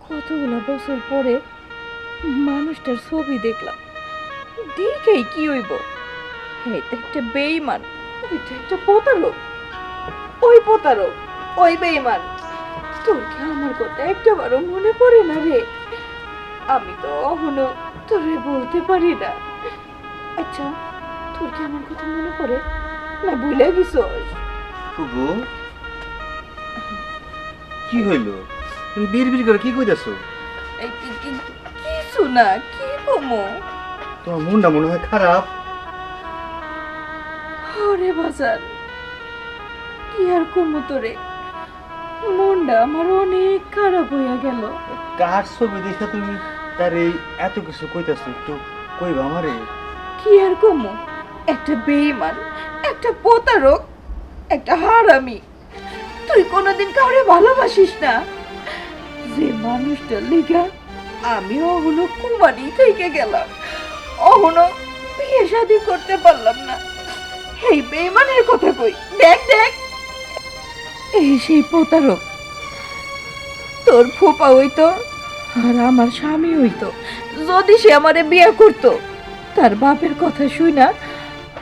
কতগুলো বছর পরে মানুষটার ছবি দেখলাম, দেখেই কি হইব? এটা একটা বেঈমান, এটা একটা প্রতারক। ওই প্রতারক, ওই বেঈমান। তোর কি আমার কথা একটাবারও মনে পড়ে না রে? আমি তো এখনো তোরে বলতে পারি না। আচ্ছা, তোর কি আমার কথা মনে পড়ে না ভুলে গেছস? ফুবু, কি হইল? তুমি বিড়বিড় করে কি কইতাছো? কিছু না, কি কমো? তোমার মনটা মনে হয় খারাপ। ওরে বাজার, কি আর কমো তোরে? মনটা আমার অনেক খারাপ হইয়া গেল। কার ছবি দেখে তুমি তার এই এত কিছু কইতাছো? একটু কইবা আমারে? কি আর কমো? একটা বেঈমান, একটা প্রতারক, একটা হারামি। তুই কোনোদিন কাউরে ভালোবাসিস না। যে মানুষটার লিগা আমি অহনো কুমারী থেকে গেলাম, অহনো বিয়ে শাদী করতে পারলাম না, এই বেঈমানের কথা কই। দেখ দেখ, এই সেই প্রতারক। তোর ফুপা হইতো আর আমার স্বামী হইতো যদি সে আমারে বিয়ে করতো। তার বাপের কথা শুই না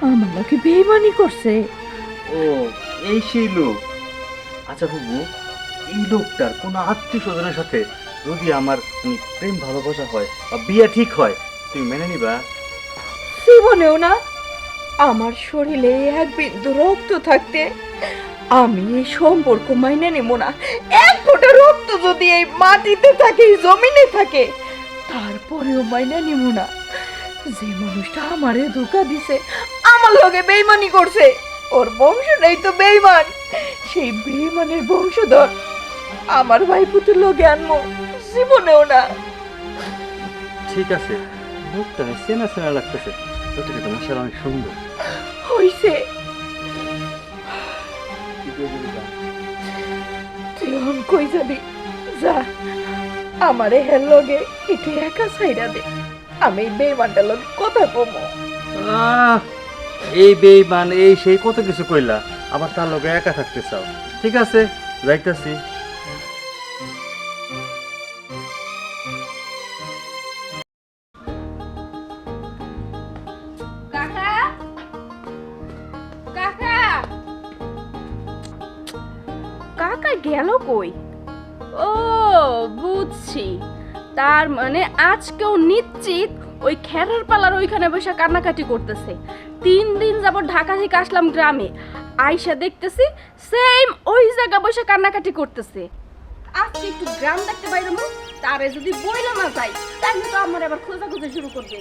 আমার লোকে বেঈমানি করছে। ও, এই সেই লোক। আচ্ছা ফুবু, এই লোকটার কোনো আত্মীয় স্বজনের সাথে যদি আমার প্রেম ভালোবাসা হয় বা বিয়ে ঠিক হয়, তুমি মেনে নিবা? জীবনেও না। আমার শরীরে এক বিন্দু রক্ত থাকতে আমি এই সম্পর্ক মাইনে নেব না। এক ফোঁটা রক্ত যদি এই মাটিতে থাকে, এই জমিনে থাকে, তারপরেও মাইনে নেব না। যে মানুষটা আমারে ধোঁকা দিছে, আমার লগে বেইমানি করছে, ওর বংশটাই তো বেইমান। সেই বেইমানের বংশধর আমার ভাই পুতুর লগে আনবো জীবনেও না। ঠিক আছে, লোকটা চেনা চেনা লাগতেছে। লোকটা কিন্তু মাশাআল্লাহ অনেক সুন্দর। হইছে, কি করে দিবি তা? তুই এখন কই যাবি? যা, আমারে হের লগে একটু একা ছাইড়া দে, আমি এই বেইমানটার লগে কথা কমো। আহ, এই বেঈমান এই সেই কত কিছু কইলা, আবার তার লগে একা থাকতে চাও। ঠিক আছে, যাইতাছি। কাকা, কাকা, কাকা গেল কই? ও, বুঝছি। তার মানে আজকেও নিশ্চিত ওই খেরার পালার ওইখানে বসে কান্নাকাটি করতেছে। 3 দিন যাবত ঢাকা থেকে আসলাম গ্রামে, আইসা দেখতেছি সেম ওই জায়গা বসে কান্নাকাটি করতেছে। আজকে একটু গ্রাম দেখতে বাইরে মু, তারে যদি বইলা না যাই তাহলে তো আমার আবার খোঁজাখুঁজি শুরু করবে।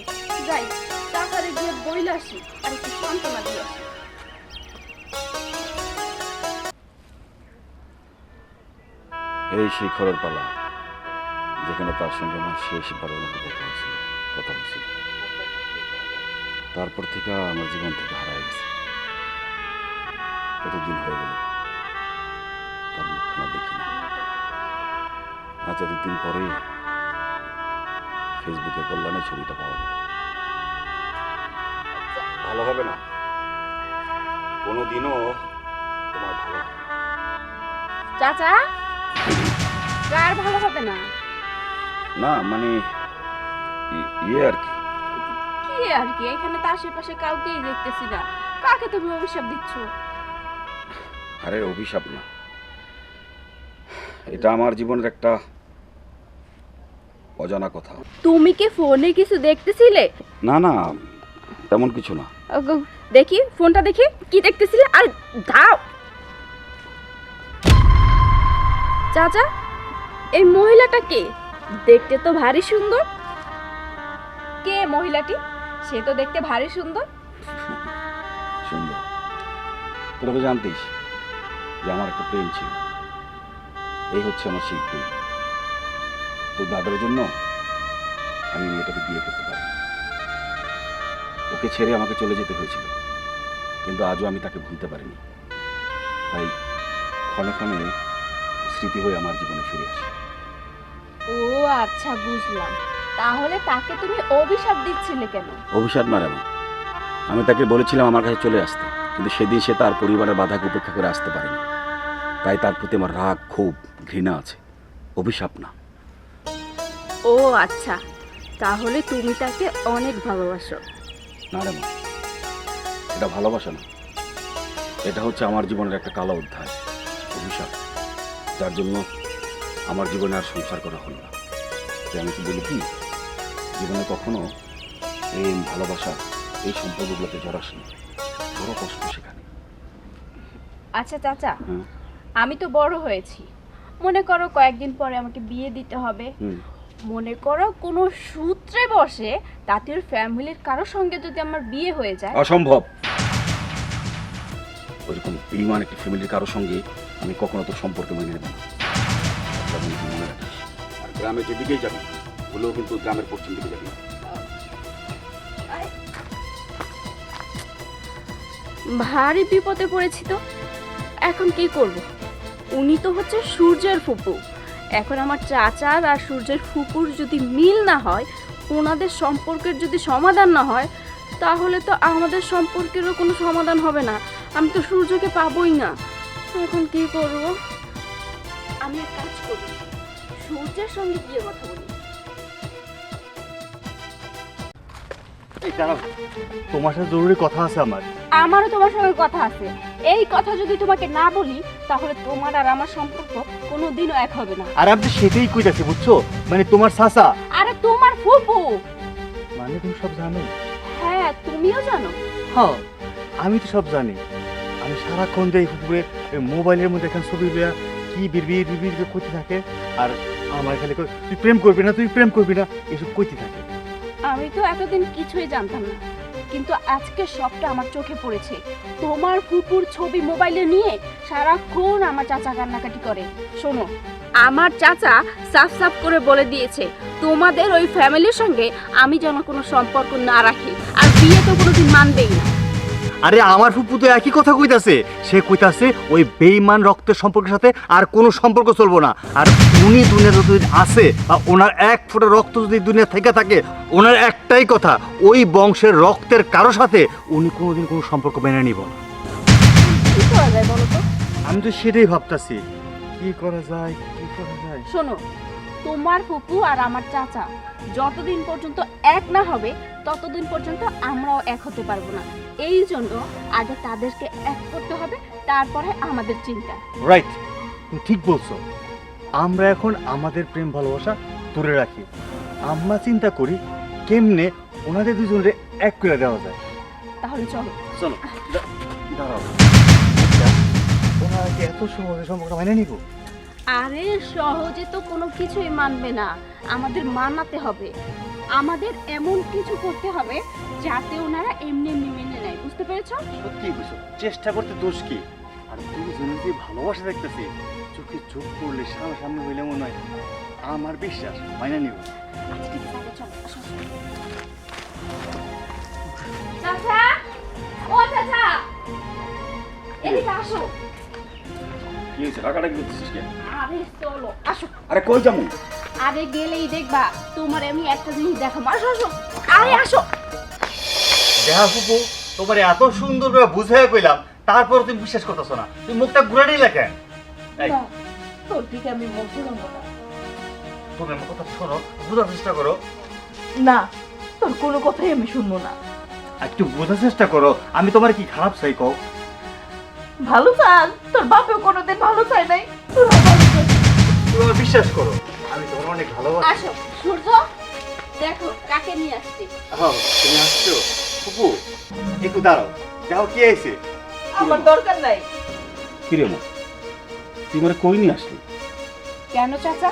যাই, তাড়াতাড়ি গিয়ে বইলা আসি আর একটু সান্ত্বনা দিয়ে আসি। এই সেই খড়ের পালা যেখানে তার সঙ্গে আমার শেষবারের মতো দেখা হয়েছিল, কথা হয়েছিল। তারপর থেকে আমার জীবন থেকে হারায় গেছে। কতদিন হয়ে গেল তার মুখখানা দেখি না। আজ এতদিন পরে ফেসবুকে কল্যাণে ছবিটা পাওয়া গেল। ভালো হবে না, কোনোদিনও তোমার ভালো হবে না। চাচা, কার ভালো হবে না? না মানে ইয়ে আর কি। কি আর কি, এখানে তো আশেপাশে কাউকেই দেখতেছি না। কাকে তুমি অভিশাপ দিচ্ছ? আরে অভিশাপ না, এটা আমার জীবনের একটা অজানা কথা। তুমি কি ফোনে কিছু দেখতেছিলে? না না, তেমন কিছু না। দেখি ফোনটা, দেখি কি দেখতেছিলে। আর দাও চাচা, এই মহিলাটা কে? দেখতে তো ভারী সুন্দর। কে মহিলাটি? সে তো দেখতে ভারী সুন্দর। সুন্দর, তোরা তো জানতিস যে আমার একটা প্রেম ছিল। এই হচ্ছে আমার সেই প্রেম। তোর দাদার জন্য আমি মেয়েটাকে বিয়ে করতে পারি। ওকে ছেড়ে আমাকে চলে যেতে হয়েছিল, কিন্তু আজও আমি তাকে ভুলতে পারিনি। তাই ক্ষণে ক্ষণে স্মৃতি হয়ে আমার জীবনে ফিরে আসে। ও আচ্ছা, বুঝলাম। তাহলে তাকে তুমি অভিশাপ দিচ্ছিলে কেন? অভিশাপ না রে মা, আমি তাকে বলেছিলাম আমার কাছে চলে আসতে, কিন্তু সেদিন সে তার পরিবারের বাধাকে উপেক্ষা করে আসতে পারেনি। তাই তার প্রতি আমার রাগ, ক্ষোভ, ঘৃণা আছে। অভিশাপ না। ও আচ্ছা, তাহলে তুমি তাকে অনেক ভালোবাসো। না রে মা, এটা ভালোবাসা না, এটা হচ্ছে আমার জীবনের একটা কালো অধ্যায়, অভিশাপ, যার জন্য আমার জীবনে আর সংসার করা হলো না। তাই আমি তো বলি কি, জীবনে কখনো প্রেম ভালোবাসা এই সম্পর্কগুলোতে জড়াস না, বড় কষ্ট সেখানে। আচ্ছা চাচা, হ্যাঁ। আমি তো বড় হয়েছি, মনে করো কয়েকদিন পরে আমাকে বিয়ে দিতে হবে। মনে করো কোনো সূত্রে বসে তাদের ফ্যামিলির কারোর সঙ্গে যদি আমার বিয়ে হয়ে যায়। অসম্ভব। ওইরকম বেঈমান একটি ফ্যামিলির কারোর সঙ্গে আমি কখনো তোর সম্পর্ক মেনে নেব না। এটা কিন্তু মনে রাখিস। আর গ্রামে যেদিকেই যাবি হলেও কিন্তু গ্রামের পশ্চিম দিকে যাবি না। ভারী বিপদে পড়েছি তো, এখন কি করব? উনি তো হচ্ছে সূর্যের ফুপু। এখন আমার চাচার আর সূর্যের ফুপুর যদি মিল না হয়, ওনাদের সম্পর্কের যদি সমাধান না হয়, তাহলে তো আমাদের সম্পর্কেরও কোনো সমাধান হবে না। আমি তো সূর্যকে পাবোই না। এখন কি করব? আমি এক কাজ করি, সূর্যের সঙ্গে গিয়ে কথা বলি। এই দাঁড়াও, তোমার সাথে জরুরি কথা আছে আমার। আমারও তোমার সঙ্গে কথা আছে। এই কথা যদি তোমাকে না বলি, তাহলে তোমার আর আমার সম্পর্ক কোনোদিনও এক হবে না। আর আমি তো সেটাই কইতাছি, বুঝছো? মানে তোমার চাচা। আরে তোমার ফুপু। মানে তুমি সব জানো? হ্যাঁ, তুমিও জানো। হ্যাঁ, আমি তো সব জানি। আমি সারাক্ষণ যে পুকুরে মোবাইলের মধ্যে এখন ছবি লইয়া কি বিড়বিড় বিড়বিড় করতে থাকে, আর আমার খালি কয়, তুই প্রেম করবি না, তুই প্রেম করবি না, এসব কইতে থাকে। আমি তো এতদিন কিছুই জানতাম না, কিন্তু আজকে সবটা আমার চোখে পড়েছে। তোমার ফুপুর ছবি মোবাইলে নিয়ে সারাক্ষণ আমার চাচা কান্নাকাটি করে। শোনো, আমার চাচা সাফ সাফ করে বলে দিয়েছে, তোমাদের ওই ফ্যামিলির সঙ্গে আমি যেন কোনো সম্পর্ক না রাখি, আর বিয়ে তো কোনোদিন মানবেই না। আরে আমার ফুপু তো একই কথা কইতাছে। সে কইতাছে ওই বেঈমান রক্তের সম্পর্কের সাথে আর কোনো সম্পর্ক চলবো না। আর উনি দুনিয়া যতদিন আছে, বা ওনার এক ফোঁটা রক্ত যদি দুনিয়া থেকে থাকে, ওনার একটাই কথা, ওই বংশের রক্তের কারো সাথে উনি কোনোদিন কোনো সম্পর্ক মেনে নিব না। কি করা যায় বলো তো? আমি তো সেটাই ভাবতাছি, কি করা যায়, কি করা যায়। শোনো, তোমার ফুপু আর আমার চাচা যতদিন পর্যন্ত এক না হবে, ততদিন পর্যন্ত আমরাও এক হতে পারবো না। এই জন্য আগে তাদেরকে এক করতে হবে, তারপরে আমাদের চিন্তা। রাইট, তুমি ঠিক বলছো। আমরা এখন আমাদের প্রেম ভালোবাসা দূরে রাখি, আমরা চিন্তা করি কেমনে ওনাদের দুজনের এক করে দেওয়া যায়। তাহলে চলো। চলো, দাঁড়াও, ওনারা কি এত সহজে সম্পর্কটা মেনে নিব? আরে সহজে তো কোনো কিছুই মানবে না, আমাদের মানাতে হবে। আমাদের এমন কিছু করতে হবে যাতে ওনারা এমনি এমনি মেনে নেয়, বুঝতে পেরেছো? সত্যি বুঝছো, চেষ্টা করতে দোষ কি? আর দুজনের যে ভালোবাসা দেখতেছি, চোখে চোখ পড়লে সামনাসামনি হইলে মনে হয় আমার বিশ্বাস মাইনা নিব। আচ্ছা ঠিক আছে, চলো, আসো, আসো। চাচা, ও চাচা, এদিকে আসো। কি হয়েছে, টাকাটা কি করতেছিস কেন? আরে চলো, আসো। আরে কই যাবো? আরে গেলেই দেখবা, তোমার আমি একটা জিনিস দেখাবো। আসো আসো, আরে আসো। দেখা ফুপু, তোমার এত সুন্দর করে বুঝাইয়া কইলাম, তারপর তুমি বিশ্বাস করতেছো না। তুমি মুখটা ঘুরাই লেখেন। এই, না, তোর দিকে আমি মুখ ঘুরাবো না। তুমি আমার কথা শোনো, বোঝার চেষ্টা করো। না, তোর কোনো কথাই আমি শুনবো না। একটু বোঝার চেষ্টা করো, আমি তোমার কি খারাপ চাই কও? ভালো চান, তোর বাপেও কোনোদিন ভালো চায় নাই, তোর ভালো চাই। তুমি আমার বিশ্বাস করো, আমি তোমার অনেক ভালোবাসি। আসো সূর্য, দেখো কাকে নিয়ে আসছি। হ্যাঁ, তুমি আসছো ফুপু, একটু দাঁড়াও, দেখো কি আইছে। আমার দরকার নাই। কি রে মা, তুই মানে কই নিয়ে আসলি? কেন চাচা,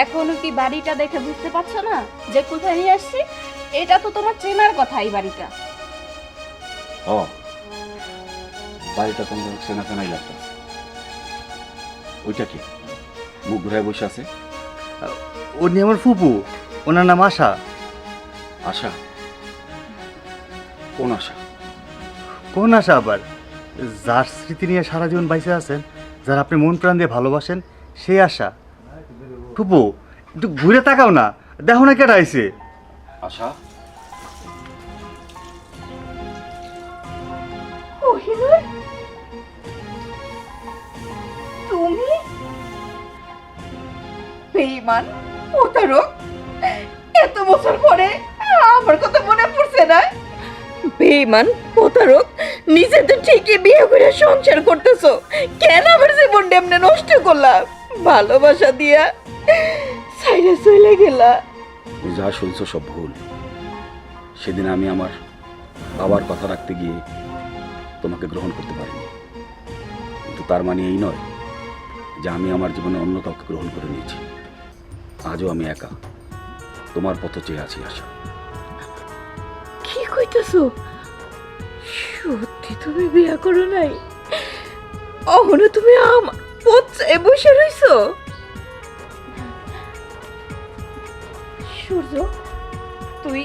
এখনো কি বাড়িটা দেখে বুঝতে পারছো না যে কোথায় নিয়ে আসছি? এটা তো তোমার চেনার কথা, এই বাড়িটা। ও, বাড়িটা তোমার চেনা চেনাই লাগতেছে। ওইটা কি মুখ ঘুরায় বসে আছে? উনি আমার ফুপু, ওনার নাম আশা। আশা? কোন আশা? কোন আশা আবার? যার স্মৃতি নিয়ে সারা জীবন বাইসে আছেন, যার আপনি মন প্রাণ দিয়ে ভালোবাসেন, সেই আশা। ফুপু, একটু ঘুরে তাকাও না, দেখো না কেটা আইছে। আশা? কোহিনূর, তুমি? বেঈমান, প্রতারক, এত বছর পরে আমার কথা মনে পড়ছে না? বেঈমান, প্রতারক, নিজে তো ঠিকই বিয়ে করে সংসার করতেছো, কেন আমার জীবনটা এমনি নষ্ট করলাম? ভালোবাসা দিয়া সাইরা চলে গেলা। তুমি যা শুনছো সব ভুল। সেদিন আমি আমার বাবার কথা রাখতে গিয়ে তোমাকে গ্রহণ করতে পারিনি, কিন্তু তার মানে এই নয় যে আমি আমার জীবনে অন্য কাউকে গ্রহণ করে নিয়েছি। আজও আমি একা তোমার পথ চেয়ে আছি আশা। কি কইতাছো? সত্যি তুমি বিয়ে করো নাই? অহনো তুমি আমার পথে বসে রইছো? সূর্য, তুই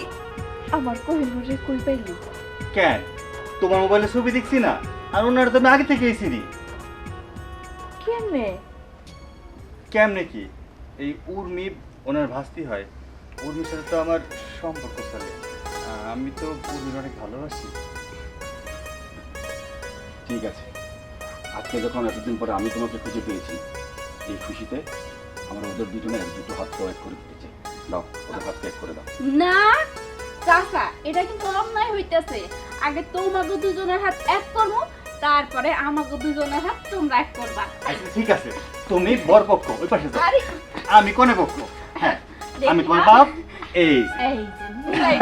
আমার কোহিনুরে কই পাইলি? কেন, তোমার মোবাইলে ছবি দেখছি না, আর ওনারা তো আমি আগে থেকেই চিনি। কেমনে? কেমনে কি, এই উর্মি ওনার ভাস্তি হয়। উর্মির সাথে তো আমার সম্পর্ক চলে, আমি তো উর্মির অনেক ভালোবাসি। ঠিক আছে, আজকে যখন এতদিন পরে আমি তোমাকে খুঁজে পেয়েছি, এই খুশিতে আমরা ওদের দুজনের দুটো হাত এক করে দিতে চাই। দাও, ওদের হাতকে এক করে দাও। না চাচা, এটা কিন্তু অন্যায় হইতেছে। আগে তোমাকে দুজনের হাত এক করবো, তারপরে আমাকে দুজনের হাত তোমরা এক করবা। আচ্ছা ঠিক আছে, তুমি বর পক্ষ ওই পাশে যাও, আরে আমি কোনে পক্ষ। হ্যাঁ, আমি তোমার দেখি, বাপ। এই এই যে মিলাই